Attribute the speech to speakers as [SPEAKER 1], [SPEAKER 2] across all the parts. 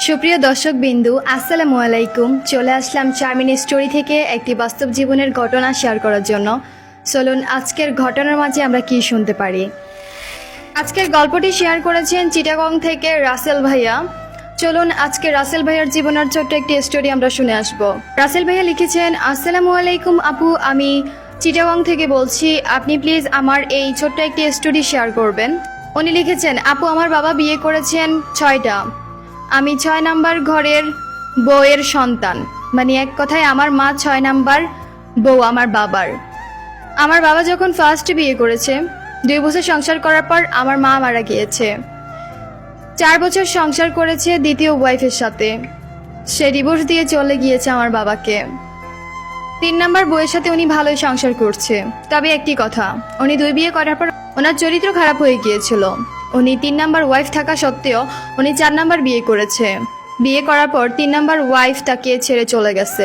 [SPEAKER 1] সুপ্রিয় দর্শক বিন্দু, আসসালামু আলাইকুম। চলে আসলাম চারমিন স্টোরি থেকে একটি বাস্তব জীবনের ঘটনা শেয়ার করার জন্য। চলুন আজকের ঘটনার মাঝে আমরা কি শুনতে পারি। আজকের গল্পটি শেয়ার করেছেন চিটাগং থেকে রাসেল ভাইয়া। চলুন আজকে রাসেল ভাইয়ার জীবনের ছোট্ট একটি স্টোরি আমরা শুনে আসব। রাসেল ভাইয়া লিখেছেন, আসসালামু আলাইকুম আপু, আমি চিটাগং থেকে বলছি, আপনি প্লিজ আমার এই ছোট্ট একটি স্টোরি শেয়ার করবেন। উনি লিখেছেন, আপু আমার বাবা বিয়ে করেছেন 6টা, আমি 6 নাম্বার ঘরের বউয়ের সন্তান। মানে এক কথায় আমার মা 6 নাম্বার বউ আমার বাবার। আমার বাবা যখন ফার্স্ট বিয়ে করেছে, 2 বছর সংসার করার পর আমার মা মারা গিয়েছে। 4 বছর সংসার করেছে দ্বিতীয় ওয়াইফের সাথে, সে ডিভোর্স দিয়ে চলে গিয়েছে আমার বাবাকে। 3 নাম্বার বউয়ের সাথে উনি ভালোই সংসার করছে, তবে একটি কথা, উনি 2 বিয়ে করার পর ওনার চরিত্র খারাপ হয়ে গিয়েছিল। উনি 3 নাম্বার ওয়াইফ থাকা সত্ত্বেও উনি 4 নাম্বার বিয়ে করেছে। বিয়ে করার পর 3 নাম্বার ওয়াইফ তাকে ছেড়ে চলে গেছে,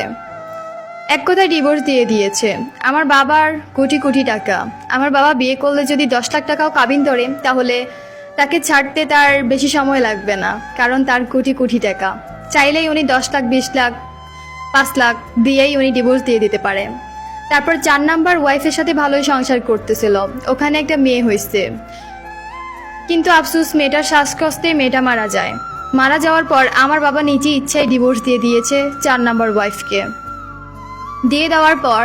[SPEAKER 1] এক কথায় ডিভোর্স দিয়ে দিয়েছে। আমার বাবার কোটি কোটি টাকা, আমার বাবা বিয়ে করলে যদি 10 লাখ টাকাও কাবিন ধরে, তাহলে তাকে ছাড়তে তার বেশি সময় লাগবে না, কারণ তার কোটি কোটি টাকা। চাইলেই উনি 10 লাখ 20 লাখ 5 লাখ দিয়েই উনি ডিভোর্স দিয়ে দিতে পারে। তারপর 4 নাম্বার ওয়াইফের সাথে ভালোই সংসার করতেছিল, ওখানে একটা মেয়ে হয়েছে। কিন্তু আফসোস, মেয়েটার শ্বাসকষ্টে মেয়েটা মারা যায়। মারা যাওয়ার পর আমার বাবা নিজে ইচ্ছায় ডিভোর্স দিয়ে দিয়েছে 4 নাম্বার ওয়াইফকে। দিয়ে দেওয়ার পর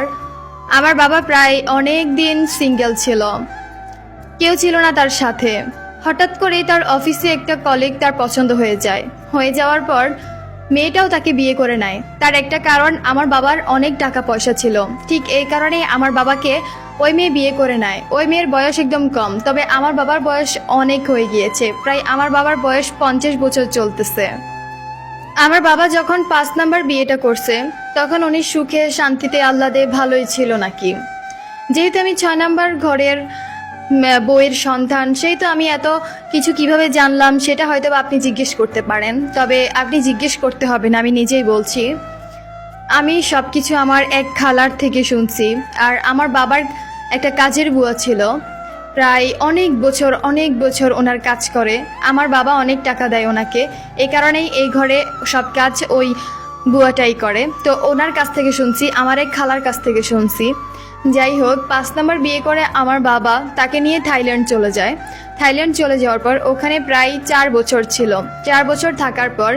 [SPEAKER 1] আমার বাবা প্রায় অনেক দিন সিঙ্গেল ছিল, কেউ ছিল না তার সাথে। হঠাৎ করেই তার অফিসে একটা কলিগ তার পছন্দ হয়ে যায়। হয়ে যাওয়ার পর মেয়েটাও তাকে বিয়ে করে নেয়। তার একটা কারণ, আমার বাবার অনেক টাকা পয়সা ছিল, ঠিক এই কারণেই আমার বাবাকে ওই মেয়ে বিয়ে করে নেয়। ওই মেয়ের বয়স একদম কম, তবে আমার বাবার বয়স অনেক হয়ে গিয়েছে, প্রায় আমার বাবার বয়স 50 বছর চলতেছে। আমার বাবা যখন 5 নাম্বার বিয়েটা করছে, তখন উনি সুখে শান্তিতে আহ্লাদে ভালোই ছিল নাকি। যেহেতু আমি 6 নাম্বার ঘরের বউয়ের সন্তান, সেই তো আমি এত কিছু কিভাবে জানলাম সেটা হয়তো আপনি জিজ্ঞেস করতে পারেন, তবে আপনি জিজ্ঞেস করতে হবে না, আমি নিজেই বলছি। আমি সব কিছু আমার এক খালার থেকে শুনছি। আর আমার বাবার একটা কাজের বুয়া ছিল, প্রায় অনেক বছর ওনার কাজ করে। আমার বাবা অনেক টাকা দেয় ওনাকে, এই কারণেই এই ঘরে সব কাজ ওই বুয়াটাই করে। তো ওনার কাছ থেকে শুনছি, আমার এক খালার কাছ থেকে শুনছি। যাই হোক, 5 নাম্বার বিয়ে করে আমার বাবা তাকে নিয়ে থাইল্যান্ড চলে যায়। থাইল্যান্ড চলে যাওয়ার পর ওখানে প্রায় 4 বছর ছিল। 4 বছর থাকার পর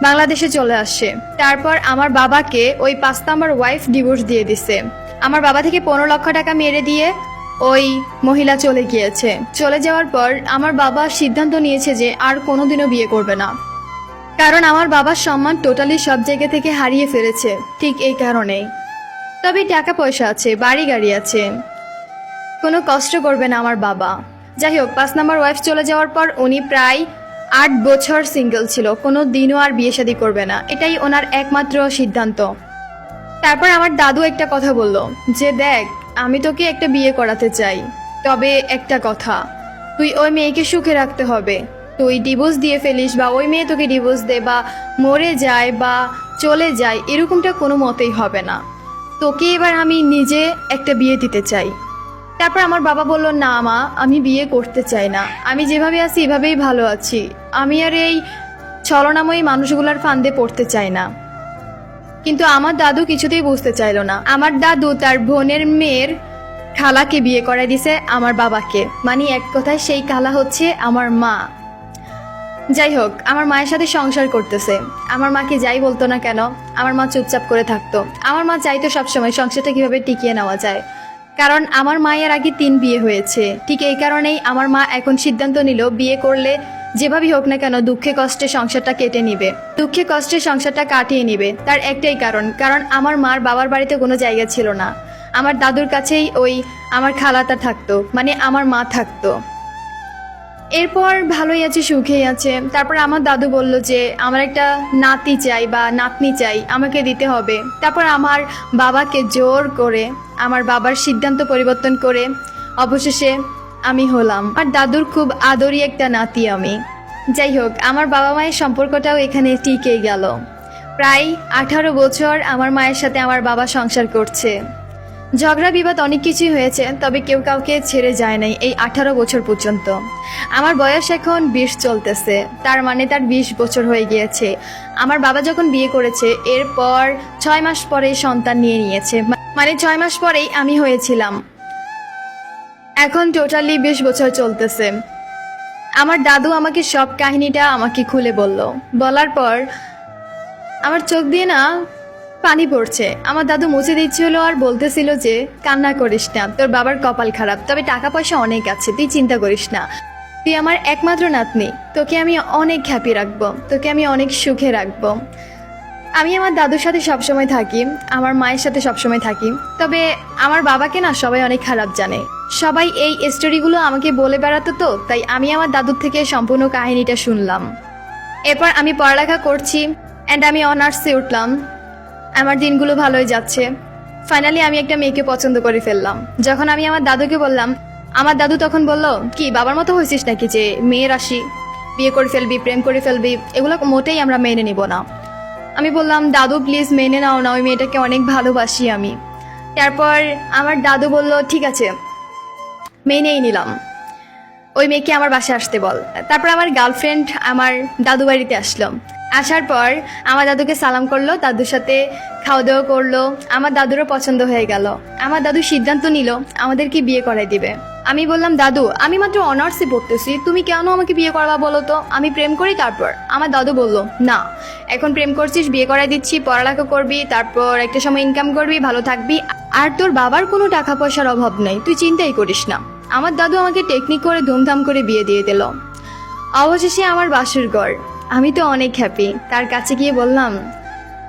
[SPEAKER 1] বাংলাদেশে চলে আসে। তারপর আমার বাবাকে ওই 5 নাম্বার ওয়াইফ ডিভোর্স দিয়ে দিছে। আমার বাবা থেকে 15 লক্ষ টাকা মেরে দিয়ে ওই মহিলা চলে গিয়েছে। চলে যাওয়ার পর আমার বাবা সিদ্ধান্ত নিয়েছে যে আর কোনোদিনও বিয়ে করবে না, কারণ আমার বাবার সম্মান টোটালি সব জায়গা থেকে হারিয়ে ফেলেছে, ঠিক এই কারণেই। তবে টাকা পয়সা আছে, বাড়ি গাড়ি আছে, কোনো কষ্ট করবে না আমার বাবা। যাই হোক, 5 নাম্বার ওয়াইফ চলে যাওয়ার পর উনি প্রায় 8 বছর সিঙ্গেল ছিল, কোনো দিনও আর বিয়ে শাদী করবে না, এটাই ওনার একমাত্র সিদ্ধান্ত। তারপর আমার দাদু একটা কথা বলল যে, দেখ আমি তোকে একটা বিয়ে করাতে চাই, তবে একটা কথা, তুই ওই মেয়েকে সুখে রাখতে হবে। তুই ডিভোর্স দিয়ে ফেলিস বা ওই মেয়ে তোকে ডিভোর্স দে বা মরে যায় বা চলে যায়, এরকমটা কোনো মতেই হবে না। তোকে এবার আমি নিজে একটা বিয়ে দিতে চাই। তারপর আমার বাবা বলল, না মা, আমি বিয়ে করতে চাই না, আমি যেভাবে আছি এভাবেই ভালো আছি, আমি আর এই ছলনাময়ী মানুষগুলোর ফান্দে পড়তে চাই না। কিন্তু আমার দাদু কিছুতেই বুঝতে চাইল না। আমার দাদু তার বোনের মেয়ের খালাকে বিয়ে করাই দিছে আমার বাবাকে, মানে এক কথায় সেই খালা হচ্ছে আমার মা। যাই হোক, আমার মায়ের সাথে সংসার করতেছে। আমার মাকে যাই বলতো না কেন, আমার মা চুপচাপ করে থাকতো। আমার মা চাইতো সবসময় সংসারটা কিভাবে টিকিয়ে নেওয়া যায়, কারণ আমার মায়ের আগে 3 বিয়ে হয়েছে। ঠিক এই কারণেই আমার মা এখন সিদ্ধান্ত নিল, বিয়ে করলে যেভাবেই হোক না কেন দুঃখে কষ্টে সংসারটা কেটে নিবে, দুঃখে কষ্টে সংসারটা কাটিয়ে নিবে। তার একটাই কারণ আমার মার বাবার বাড়িতে কোনো জায়গা ছিল না, আমার দাদুর কাছেই ওই আমার খালাটা থাকতো, মানে আমার মা থাকতো। এরপর ভালোই আছে, সুখেই আছে। তারপর আমার দাদু বলল যে আমার একটা নাতি চাই বা নাতনি চাই, আমাকে দিতে হবে। তারপর আমার বাবাকে জোর করে আমার বাবার সিদ্ধান্ত পরিবর্তন করে অবশেষে আমি হলাম আর দাদুর খুব আদরি একটা নাতি আমি। যাই হোক, আমার বাবা মায়ের সম্পর্কটাও এখানে টিকে গেল। প্রায় 18 বছর আমার মায়ের সাথে আমার বাবা সংসার করছে। ঝগড়া বিবাদ অনেক কিছুই হয়েছে, তবে কেউ কাউকে ছেড়ে যায় নাই এই 18 বছর পর্যন্ত। আমার বয়স এখন 20 চলতেছে, তার মানে তার 20 বছর হয়ে গিয়েছে। আমার বাবা যখন বিয়ে করেছে এরপর 6 মাস পরে সন্তান নিয়েছে, মানে 6 মাস পরেই আমি হয়েছিলাম। এখন টোটালি 20 বছর চলতেছে। আমার দাদু আমাকে সব কাহিনীটা আমাকে খুলে বলার পর আমার চোখ দিয়ে না পানি পড়ছে। আমার দাদু মুছে দিচ্ছিল আর বলতেছিল যে কান্না করিস না, তোর বাবার কপাল খারাপ, তবে টাকা পয়সা অনেক আছে, তুই চিন্তা করিস না, তুই আমার একমাত্র নাতনি, তোকে আমি অনেক হ্যাপি রাখবো, তোকে আমি অনেক সুখে রাখবো। আমি আমার দাদুর সাথে সবসময় থাকি, আমার মায়ের সাথে সবসময় থাকি, তবে আমার বাবাকে না সবাই অনেক খারাপ জানে। সবাই এই স্টোরিগুলো আমাকে বলে বেড়াতো, তো তাই আমি আমার দাদুর থেকে সম্পূর্ণ কাহিনীটা শুনলাম। এরপর আমি পড়ালেখা করছি অ্যান্ড আমি অনার্সে উঠলাম। আমার দিনগুলো ভালোই যাচ্ছে। ফাইনালি আমি একটা মেয়েকে পছন্দ করে ফেললাম। যখন আমি আমার দাদুকে বললাম, আমার দাদু তখন বলল, কি বাবার মতো হয়েছিস নাকি যে মেয়ের রাশি, বিয়ে করে ফেলবি, প্রেম করে ফেলবি, এগুলো মোটেই আমরা মেনে নিব না। আমি বললাম, দাদু প্লিজ মেনে নাও না, ওই মেয়েটাকে অনেক ভালোবাসি আমি। তারপর আমার দাদু বলল, ঠিক আছে মেনেই নিলাম, ওই মেয়েকে আমার বাসায় আসতে বল। তারপর আমার গার্লফ্রেন্ড আমার দাদু বাড়িতে আসলো। আসার পর আমার দাদুকে সালাম করলো, দাদুর সাথে খাওয়া দাওয়া করলো। আমার দাদুরও পছন্দ হয়ে গেল। আমার দাদু সিদ্ধান্ত নিল আমাদেরকে বিয়ে করাই দিবে। আমি বললাম, দাদু আমি মাত্র অনার্সে পড়তেছি, তুমি কেন আমাকে বিয়ে করবা বলো তো, আমি প্রেম করি তারপর। আমার দাদু বলল, না এখন প্রেম করছিস, বিয়ে করাই দিচ্ছি, পড়ালেখা করবি, তারপর একটা সময় ইনকাম করবি, ভালো থাকবি, আর তোর বাবার কোনো টাকা পয়সার অভাব নেই, তুই চিন্তাই করিস না। আমার দাদু আমাকে টেকনিক করে ধুমধাম করে বিয়ে দিয়ে দিল। অবশেষে আমার বাসর ঘর। আমি তো অনেক হ্যাপি। তার কাছে গিয়ে বললাম,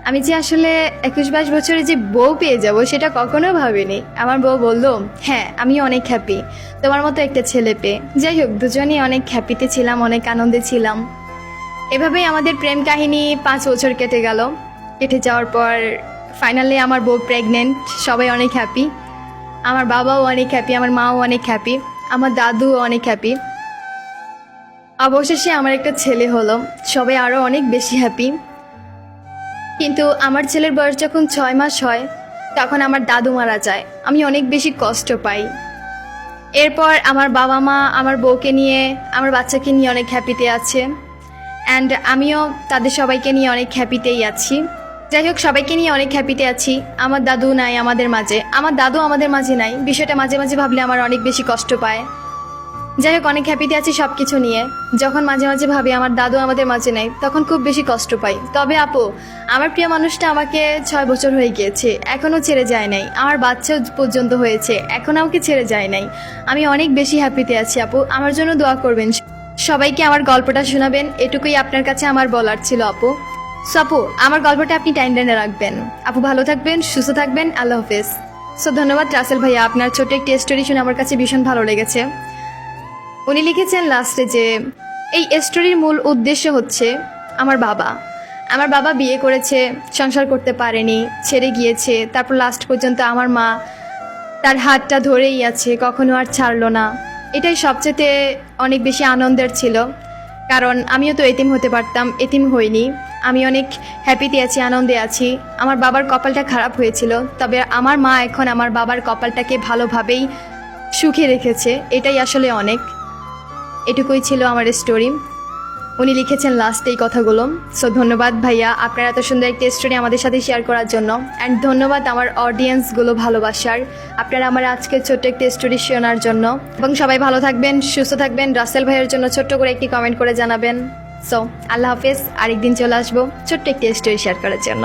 [SPEAKER 1] আমি যে আসলে 21-22 বছরে যে বউ পেয়ে যাব সেটা কখনো ভাবিনি। আমার বউ বলল, হ্যাঁ আমি অনেক হ্যাপি তোমার মতো একটা ছেলে পেয়ে। যাই হোক, দুজনেই অনেক হ্যাপিতে ছিলাম, অনেক আনন্দে ছিলাম। এভাবেই আমাদের প্রেম কাহিনী 5 বছর কেটে গেল। কেটে যাওয়ার পর ফাইনালি আমার বউ প্রেগনেন্ট। সবাই অনেক হ্যাপি, আমার বাবাও অনেক হ্যাপি, আমার মাও অনেক হ্যাপি, আমার দাদুও অনেক হ্যাপি। অবশেষে আমার একটা ছেলে হলো, সবাই আরও অনেক বেশি হ্যাপি। কিন্তু আমার ছেলের বয়স যখন 6 মাস হয় তখন আমার দাদু মারা যায়। আমি অনেক বেশি কষ্ট পাই। এরপর আমার বাবা মা আমার বউকে নিয়ে, আমার বাচ্চাকে নিয়ে অনেক হ্যাপিতে আছে, অ্যান্ড আমিও তাদের সবাইকে নিয়ে অনেক হ্যাপিতেই আছি। যাই হোক, সবাইকে নিয়ে অনেক হ্যাপিতে আছি। আমার দাদু নাই আমাদের মাঝে, আমার দাদু আমাদের মাঝে নাই, বিষয়টা মাঝে মাঝে ভাবলে আমার অনেক বেশি কষ্ট পায়। যাই হোক, অনেক হ্যাপিতে আছি সব কিছু নিয়ে। যখন মাঝে মাঝে ভাবি আমার দাদু আমাদের মাঝে নেই, তখন খুব বেশি কষ্ট পাই। তবে আপু, আমার প্রিয় মানুষটা আমাকে 6 বছর হয়ে গিয়েছে, এখনও ছেড়ে যায় নাই। আমার বাচ্চাও পর্যন্ত হয়েছে, এখন আমাকে ছেড়ে যায় নাই। আমি অনেক বেশি হ্যাপিতে আছি আপু, আমার জন্য দোয়া করবেন, সবাইকে আমার গল্পটা শোনাবেন, এটুকুই আপনার কাছে আমার বলার ছিল আপু। সো আপু, আমার গল্পটা আপনি টাইমলাইনে রাখবেন। আপু ভালো থাকবেন, সুস্থ থাকবেন, আল্লাহ হাফেজ। সো ধন্যবাদ রাসেল ভাইয়া, আপনার ছোট্ট একটি স্টোরি শুনে আমার কাছে ভীষণ ভালো লেগেছে। উনি লিখেছেন লাস্টে যে এই স্টোরির মূল উদ্দেশ্য হচ্ছে আমার বাবা বিয়ে করেছে, সংসার করতে পারেনি, ছেড়ে গিয়েছে, তারপর লাস্ট পর্যন্ত আমার মা তার হাতটা ধরেই আছে, কখনো আর ছাড়লো না। এটাই সবচেয়ে অনেক বেশি আনন্দের ছিল, কারণ আমিও তো এতিম হতে পারতাম, এতিম হইনি। আমি অনেক হ্যাপিতে আছি, আনন্দে আছি। আমার বাবার কপালটা খারাপ হয়েছিল, তবে আমার মা এখন আমার বাবার কপালটাকে ভালোভাবেই সুখে রেখেছে, এটাই আসলে অনেক। এটুকুই ছিল আমার স্টোরি। উনি লিখেছেন লাস্ট এই কথাগুলো। সো ধন্যবাদ ভাইয়া, আপনার এত সুন্দর একটি স্টোরি আমাদের সাথে শেয়ার করার জন্য, অ্যান্ড ধন্যবাদ আমার অডিয়েন্সগুলো ভালোবাসার, আপনারা আমার আজকে ছোট্ট একটি স্টোরি শোনার জন্য। এবং সবাই ভালো থাকবেন, সুস্থ থাকবেন। রাসেল ভাইয়ের জন্য ছোট্ট করে একটি কমেন্ট করে জানাবেন। সো আল্লাহ হাফেজ, আরেকদিন চলে আসবো ছোট্ট একটি স্টোরি শেয়ার করার জন্য।